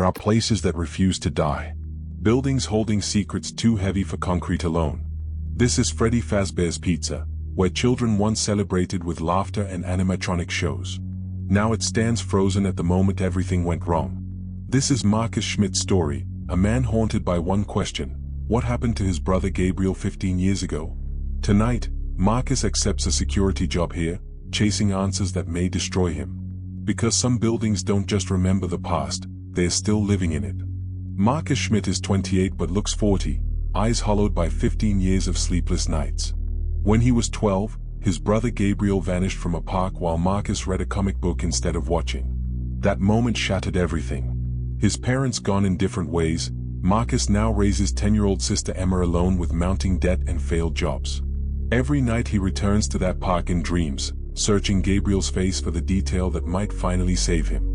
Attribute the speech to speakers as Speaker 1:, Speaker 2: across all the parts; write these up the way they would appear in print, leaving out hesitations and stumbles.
Speaker 1: There are places that refuse to die. Buildings holding secrets too heavy for concrete alone. This is Freddy Fazbear's Pizza, where children once celebrated with laughter and animatronic shows. Now it stands frozen at the moment everything went wrong. This is Marcus Schmidt's story, a man haunted by one question: what happened to his brother Gabriel 15 years ago? Tonight, Marcus accepts a security job here, chasing answers that may destroy him. Because some buildings don't just remember the past, they're still living in it. Marcus Schmidt is 28 but looks 40, eyes hollowed by 15 years of sleepless nights. When he was 12, his brother Gabriel vanished from a park while Marcus read a comic book instead of watching. That moment shattered everything. His parents gone in different ways, Marcus now raises 10-year-old sister Emma alone with mounting debt and failed jobs. Every night he returns to that park in dreams, searching Gabriel's face for the detail that might finally save him.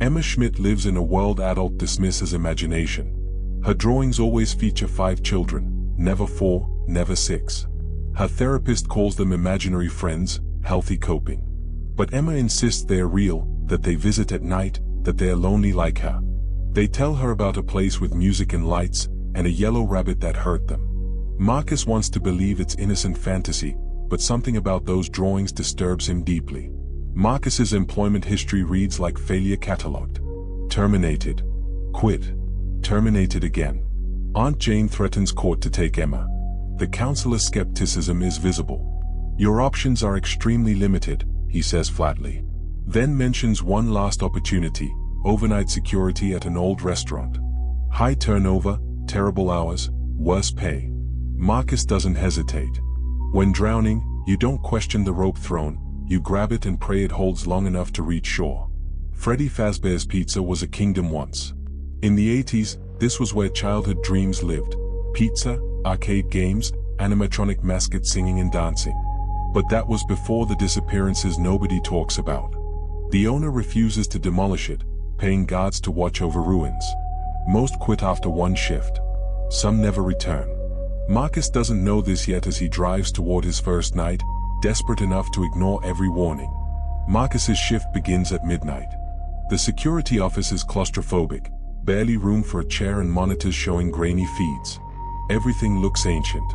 Speaker 1: Emma Schmidt lives in a world adults dismiss as imagination. Her drawings always feature 5 children, never 4, never 6. Her therapist calls them imaginary friends, healthy coping. But Emma insists they're real, that they visit at night, that they're lonely like her. They tell her about a place with music and lights, and a yellow rabbit that hurt them. Marcus wants to believe it's innocent fantasy, but something about those drawings disturbs him deeply. Marcus's employment history reads like failure cataloged. Terminated. Quit. Terminated again. Aunt Jane threatens court to take Emma. The counselor's skepticism is visible. Your options are extremely limited, he says flatly. Then mentions one last opportunity: overnight security at an old restaurant. High turnover, terrible hours, worse pay. Marcus doesn't hesitate. When drowning, you don't question the rope thrown, you grab it and pray it holds long enough to reach shore. Freddy Fazbear's Pizza was a kingdom once. In the 80s, this was where childhood dreams lived. Pizza, arcade games, animatronic mascots singing and dancing. But that was before the disappearances nobody talks about. The owner refuses to demolish it, paying guards to watch over ruins. Most quit after one shift. Some never return. Marcus doesn't know this yet as he drives toward his first night, desperate enough to ignore every warning. Marcus's shift begins at midnight. The security office is claustrophobic, barely room for a chair and monitors showing grainy feeds. Everything looks ancient.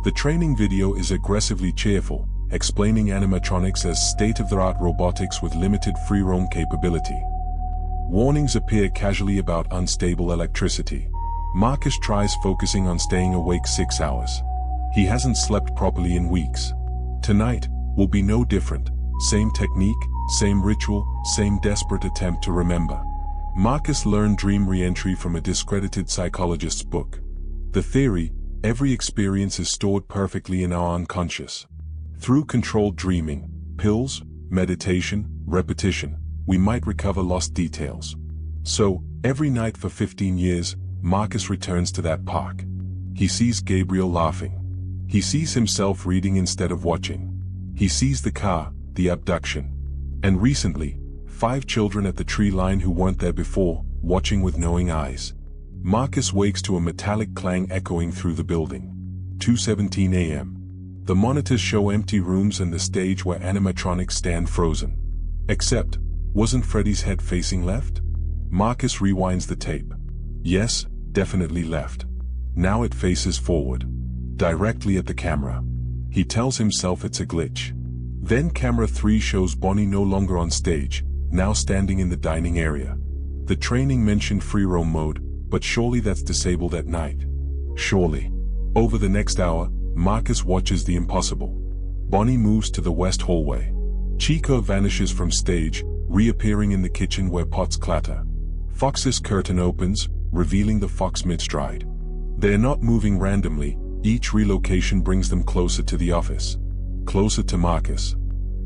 Speaker 1: The training video is aggressively cheerful, explaining animatronics as state-of-the-art robotics with limited free-roam capability. Warnings appear casually about unstable electricity. Marcus tries focusing on staying awake 6 hours. He hasn't slept properly in weeks. Tonight will be no different. Same technique, same ritual, same desperate attempt to remember. Marcus learned dream re-entry from a discredited psychologist's book. The theory: every experience is stored perfectly in our unconscious. Through controlled dreaming, pills, meditation, repetition, we might recover lost details. So, every night for 15 years, Marcus returns to that park. He sees Gabriel laughing. He sees himself reading instead of watching. He sees the car, the abduction. And recently, 5 children at the tree line who weren't there before, watching with knowing eyes. Marcus wakes to a metallic clang echoing through the building. 2:17 a.m. The monitors show empty rooms and the stage where animatronics stand frozen. Except, wasn't Freddy's head facing left? Marcus rewinds the tape. Yes, definitely left. Now it faces forward. Directly at the camera. He tells himself it's a glitch. Then camera 3 shows Bonnie no longer on stage, now standing in the dining area. The training mentioned free roam mode, but surely that's disabled at night. Surely. Over the next hour, Marcus watches the impossible. Bonnie moves to the west hallway. Chico vanishes from stage, reappearing in the kitchen where pots clatter. Fox's curtain opens, revealing the fox mid-stride. They're not moving randomly, each relocation brings them closer to the office. Closer to Marcus.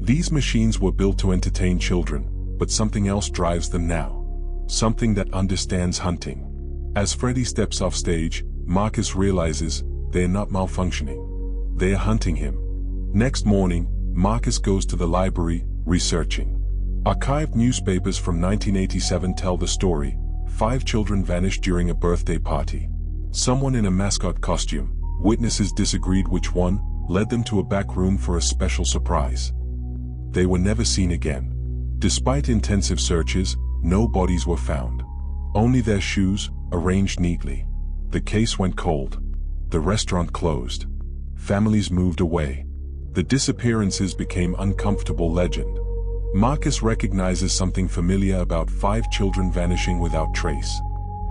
Speaker 1: These machines were built to entertain children, but something else drives them now. Something that understands hunting. As Freddy steps off stage, Marcus realizes they're not malfunctioning. They're hunting him. Next morning, Marcus goes to the library, researching. Archived newspapers from 1987 tell the story: 5 children vanished during a birthday party. Someone in a mascot costume, witnesses disagreed which one, led them to a back room for a special surprise. They were never seen again. Despite intensive searches, no bodies were found. Only their shoes, arranged neatly. The case went cold. The restaurant closed. Families moved away. The disappearances became uncomfortable legend. Marcus recognizes something familiar about 5 children vanishing without trace.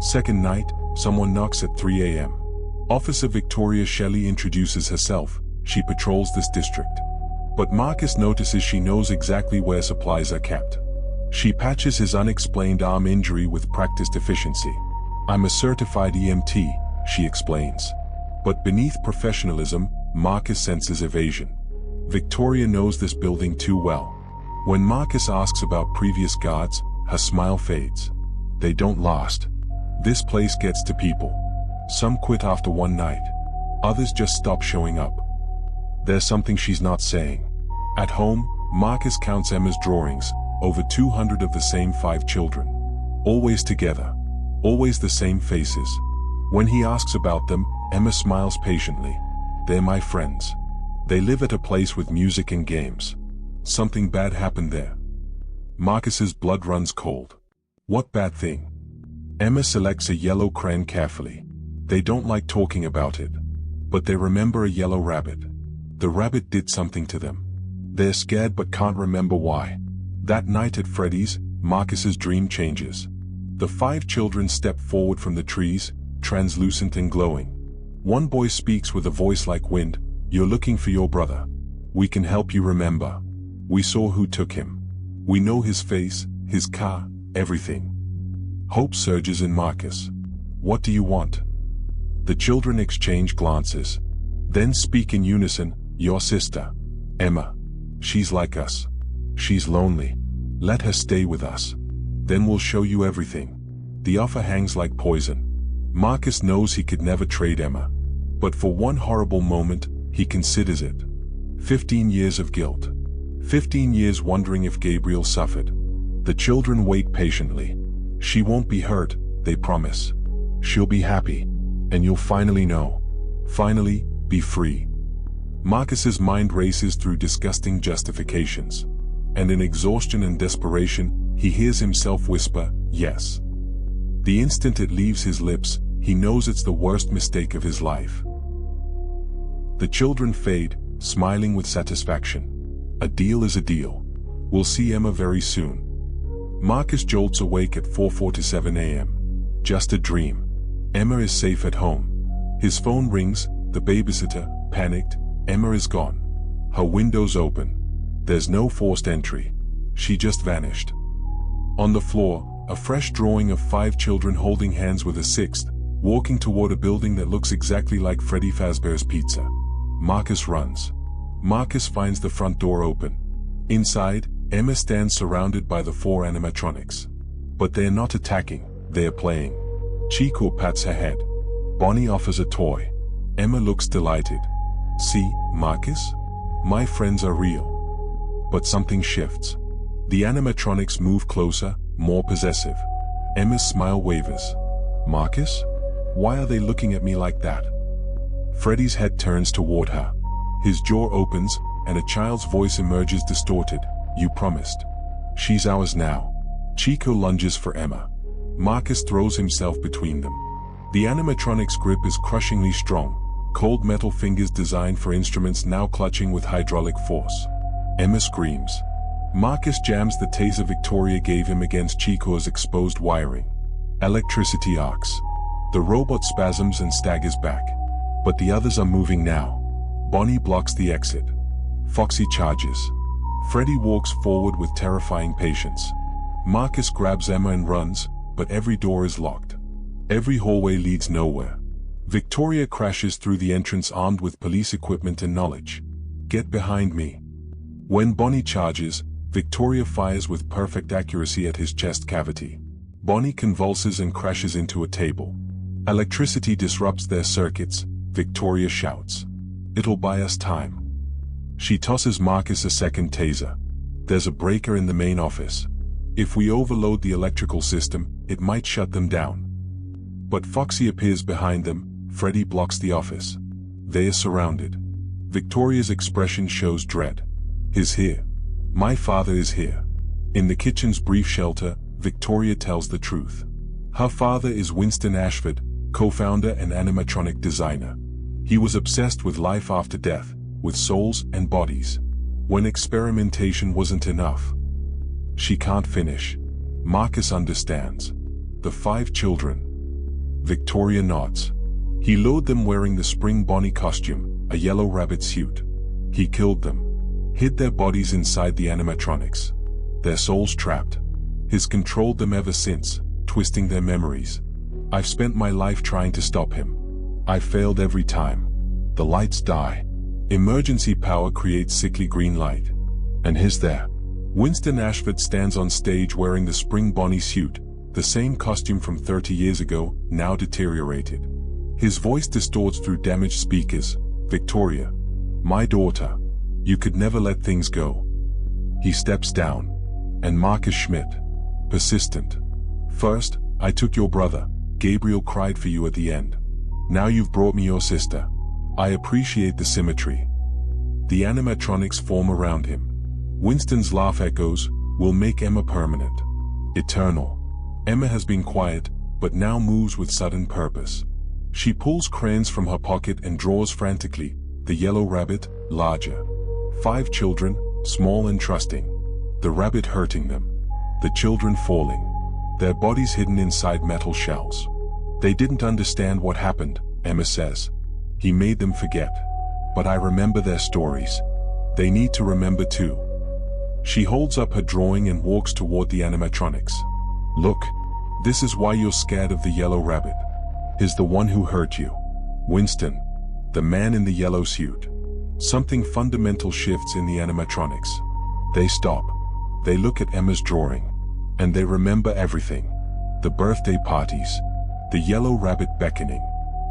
Speaker 1: Second night, someone knocks at 3 a.m. Officer Victoria Shelley introduces herself. She patrols this district. But Marcus notices she knows exactly where supplies are kept. She patches his unexplained arm injury with practiced efficiency. "I'm a certified EMT," she explains. But beneath professionalism, Marcus senses evasion. Victoria knows this building too well. When Marcus asks about previous guards, her smile fades. They don't last. This place gets to people. Some quit after one night. Others just stop showing up. There's something she's not saying. At home, Marcus counts Emma's drawings, over 200 of the same 5 children. Always together. Always the same faces. When he asks about them, Emma smiles patiently. "They're my friends. They live at a place with music and games." Something bad happened there. Marcus's blood runs cold. What bad thing? Emma selects a yellow crayon carefully. They don't like talking about it. But they remember a yellow rabbit. The rabbit did something to them. They're scared but can't remember why. That night at Freddy's, Marcus's dream changes. The 5 children step forward from the trees, translucent and glowing. One boy speaks with a voice like wind. "You're looking for your brother. We can help you remember. We saw who took him. We know his face, his car, everything." Hope surges in Marcus. "What do you want?" The children exchange glances. Then speak in unison. "Your sister, Emma. She's like us. She's lonely. Let her stay with us. Then we'll show you everything." The offer hangs like poison. Marcus knows he could never trade Emma. But for one horrible moment, he considers it. 15 years of guilt. 15 years wondering if Gabriel suffered. The children wait patiently. "She won't be hurt," they promise. "She'll be happy. And you'll finally know. Finally, be free." Marcus's mind races through disgusting justifications. And in exhaustion and desperation, he hears himself whisper, "Yes." The instant it leaves his lips, he knows it's the worst mistake of his life. The children fade, smiling with satisfaction. A deal is a deal. We'll see Emma very soon. Marcus jolts awake at 4:47 a.m. Just a dream. Emma is safe at home. His phone rings, the babysitter, panicked. Emma is gone. Her window's open. There's no forced entry. She just vanished. On the floor, a fresh drawing of 5 children holding hands with a 6th, walking toward a building that looks exactly like Freddy Fazbear's Pizza. Marcus runs. Marcus finds the front door open. Inside, Emma stands surrounded by the 4 animatronics. But they're not attacking, they're playing. Chico pats her head. Bonnie offers a toy. Emma looks delighted. "See, Marcus? My friends are real." But something shifts. The animatronics move closer, more possessive. Emma's smile wavers. "Marcus? Why are they looking at me like that?" Freddy's head turns toward her. His jaw opens, and a child's voice emerges distorted. "You promised. She's ours now." Chico lunges for Emma. Marcus throws himself between them. The animatronic's grip is crushingly strong, cold metal fingers designed for instruments now clutching with hydraulic force. Emma screams. Marcus jams the taser Victoria gave him against Chico's exposed wiring. Electricity arcs. The robot spasms and staggers back. But the others are moving now. Bonnie blocks the exit. Foxy charges. Freddy walks forward with terrifying patience. Marcus grabs Emma and runs, but every door is locked. Every hallway leads nowhere. Victoria crashes through the entrance armed with police equipment and knowledge. "Get behind me." When Bonnie charges, Victoria fires with perfect accuracy at his chest cavity. Bonnie convulses and crashes into a table. Electricity disrupts their circuits. Victoria shouts. "It'll buy us time." She tosses Marcus a second taser. "There's a breaker in the main office. If we overload the electrical system, it might shut them down." But Foxy appears behind them. Freddy blocks the office. They are surrounded. Victoria's expression shows dread. "He's here. My father is here." In the kitchen's brief shelter, Victoria tells the truth. Her father is Winston Ashford, co-founder and animatronic designer. He was obsessed with life after death, with souls and bodies. When experimentation wasn't enough. She can't finish. Marcus understands. The 5 children. Victoria nods. He lured them wearing the spring Bonnie costume, a yellow rabbit suit. He killed them. Hid their bodies inside the animatronics. Their souls trapped. He's controlled them ever since, twisting their memories. I've spent my life trying to stop him. I've failed every time. The lights die. Emergency power creates sickly green light. And he's there. Winston Ashford stands on stage wearing the spring Bonnie suit, the same costume from 30 years ago, now deteriorated. His voice distorts through damaged speakers. Victoria. My daughter. You could never let things go. He steps down. And Marcus Schmidt. Persistent. First, I took your brother. Gabriel cried for you at the end. Now you've brought me your sister. I appreciate the symmetry. The animatronics form around him. Winston's laugh echoes, will make Emma permanent. Eternal. Emma has been quiet, but now moves with sudden purpose. She pulls crayons from her pocket and draws frantically, the yellow rabbit, larger. 5 children, small and trusting. The rabbit hurting them. The children falling. Their bodies hidden inside metal shells. They didn't understand what happened, Emma says. He made them forget. But I remember their stories. They need to remember too. She holds up her drawing and walks toward the animatronics. Look, this is why you're scared of the yellow rabbit. He's the one who hurt you. Winston, the man in the yellow suit. Something fundamental shifts in the animatronics. They stop. They look at Emma's drawing. And they remember everything. The birthday parties. The yellow rabbit beckoning.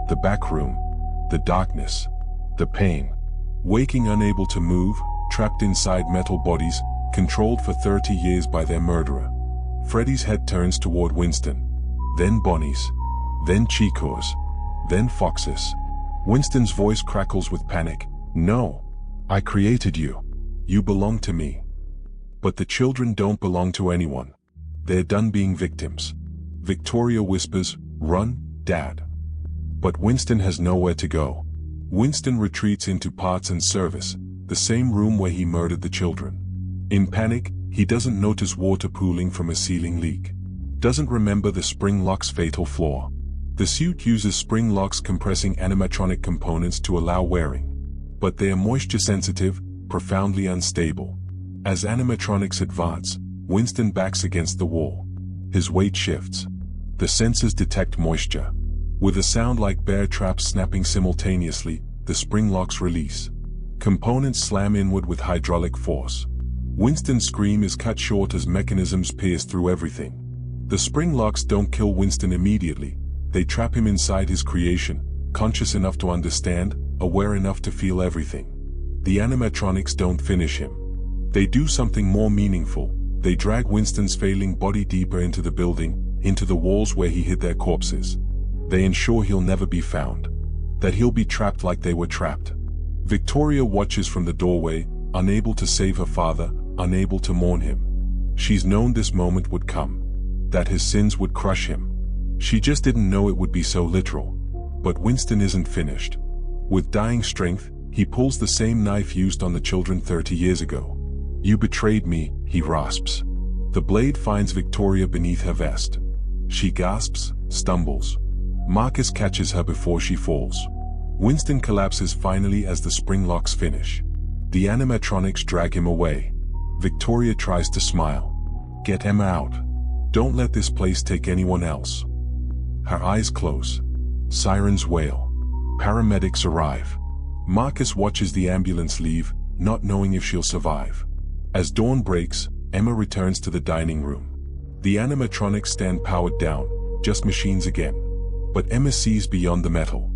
Speaker 1: The back room. The darkness. The pain. Waking unable to move, trapped inside metal bodies, controlled for 30 years by their murderer. Freddy's head turns toward Winston. Then Bonnie's. Then Chico's. Then Fox's. Winston's voice crackles with panic. No. I created you. You belong to me. But the children don't belong to anyone. They're done being victims. Victoria whispers, run, Dad. But Winston has nowhere to go. Winston retreats into parts and service, the same room where he murdered the children. In panic, he doesn't notice water pooling from a ceiling leak. Doesn't remember the spring lock's fatal flaw. The suit uses spring locks compressing animatronic components to allow wearing. But they are moisture sensitive, profoundly unstable. As animatronics advance, Winston backs against the wall. His weight shifts. The sensors detect moisture. With a sound like bear traps snapping simultaneously, the spring locks release. Components slam inward with hydraulic force. Winston's scream is cut short as mechanisms pierce through everything. The spring locks don't kill Winston immediately. They trap him inside his creation, conscious enough to understand, aware enough to feel everything. The animatronics don't finish him. They do something more meaningful. They drag Winston's failing body deeper into the building, into the walls where he hid their corpses. They ensure he'll never be found. That he'll be trapped like they were trapped. Victoria watches from the doorway, unable to save her father, unable to mourn him. She's known this moment would come. That his sins would crush him. She just didn't know it would be so literal. But Winston isn't finished. With dying strength, he pulls the same knife used on the children 30 years ago. You betrayed me, he rasps. The blade finds Victoria beneath her vest. She gasps, stumbles. Marcus catches her before she falls. Winston collapses finally as the spring locks finish. The animatronics drag him away. Victoria tries to smile. Get Emma out. Don't let this place take anyone else. Her eyes close. Sirens wail. Paramedics arrive. Marcus watches the ambulance leave, not knowing if she'll survive. As dawn breaks, Emma returns to the dining room. The animatronics stand powered down, just machines again. But Emma sees beyond the metal.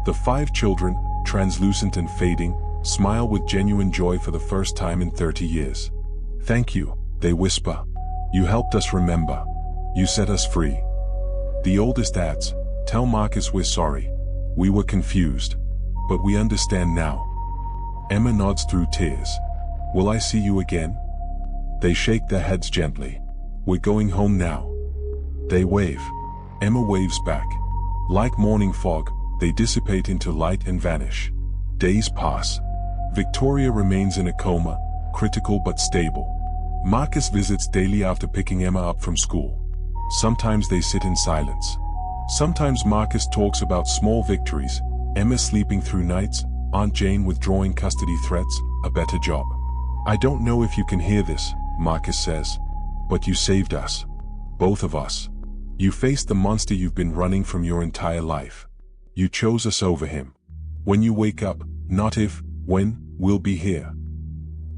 Speaker 1: The 5 children, translucent and fading, smile with genuine joy for the first time in 30 years. Thank you, they whisper. You helped us remember. You set us free. The oldest adds, tell Marcus we're sorry. We were confused. But we understand now. Emma nods through tears. Will I see you again? They shake their heads gently. We're going home now. They wave. Emma waves back. Like morning fog, they dissipate into light and vanish. Days pass. Victoria remains in a coma, critical but stable. Marcus visits daily after picking Emma up from school. Sometimes they sit in silence. Sometimes Marcus talks about small victories, Emma sleeping through nights, Aunt Jane withdrawing custody threats, a better job. "I don't know if you can hear this," Marcus says, "but you saved us. Both of us. You faced the monster you've been running from your entire life. You chose us over him. When you wake up, not if, when, we'll be here."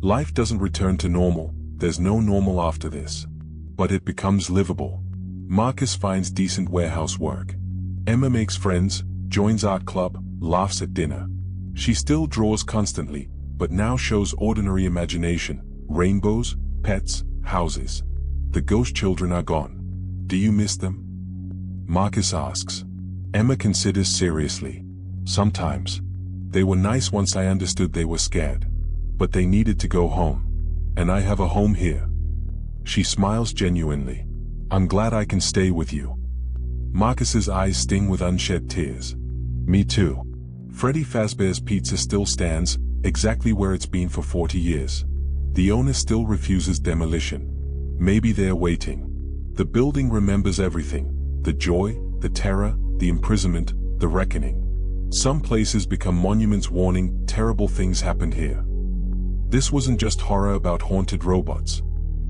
Speaker 1: Life doesn't return to normal, there's no normal after this. But it becomes livable. Marcus finds decent warehouse work. Emma makes friends, joins art club, laughs at dinner. She still draws constantly, but now shows ordinary imagination, rainbows, pets, houses. The ghost children are gone. Do you miss them? Marcus asks. Emma considers seriously. Sometimes. They were nice once I understood they were scared. But they needed to go home. And I have a home here. She smiles genuinely. I'm glad I can stay with you. Marcus's eyes sting with unshed tears. Me too. Freddy Fazbear's Pizza still stands, exactly where it's been for 40 years. The owner still refuses demolition. Maybe they're waiting. The building remembers everything. The joy, the terror, the imprisonment, the reckoning. Some places become monuments warning terrible things happened here. This wasn't just horror about haunted robots.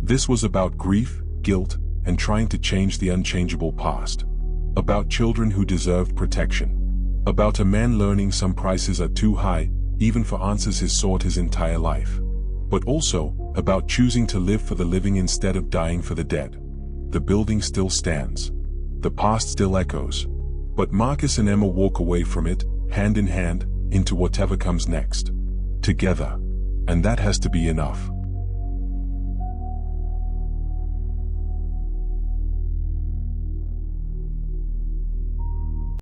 Speaker 1: This was about grief, guilt, and trying to change the unchangeable past. About children who deserved protection. About a man learning some prices are too high, even for answers he's sought his entire life. But also, about choosing to live for the living instead of dying for the dead. The building still stands. The past still echoes. But Marcus and Emma walk away from it, hand in hand, into whatever comes next. Together. And that has to be enough.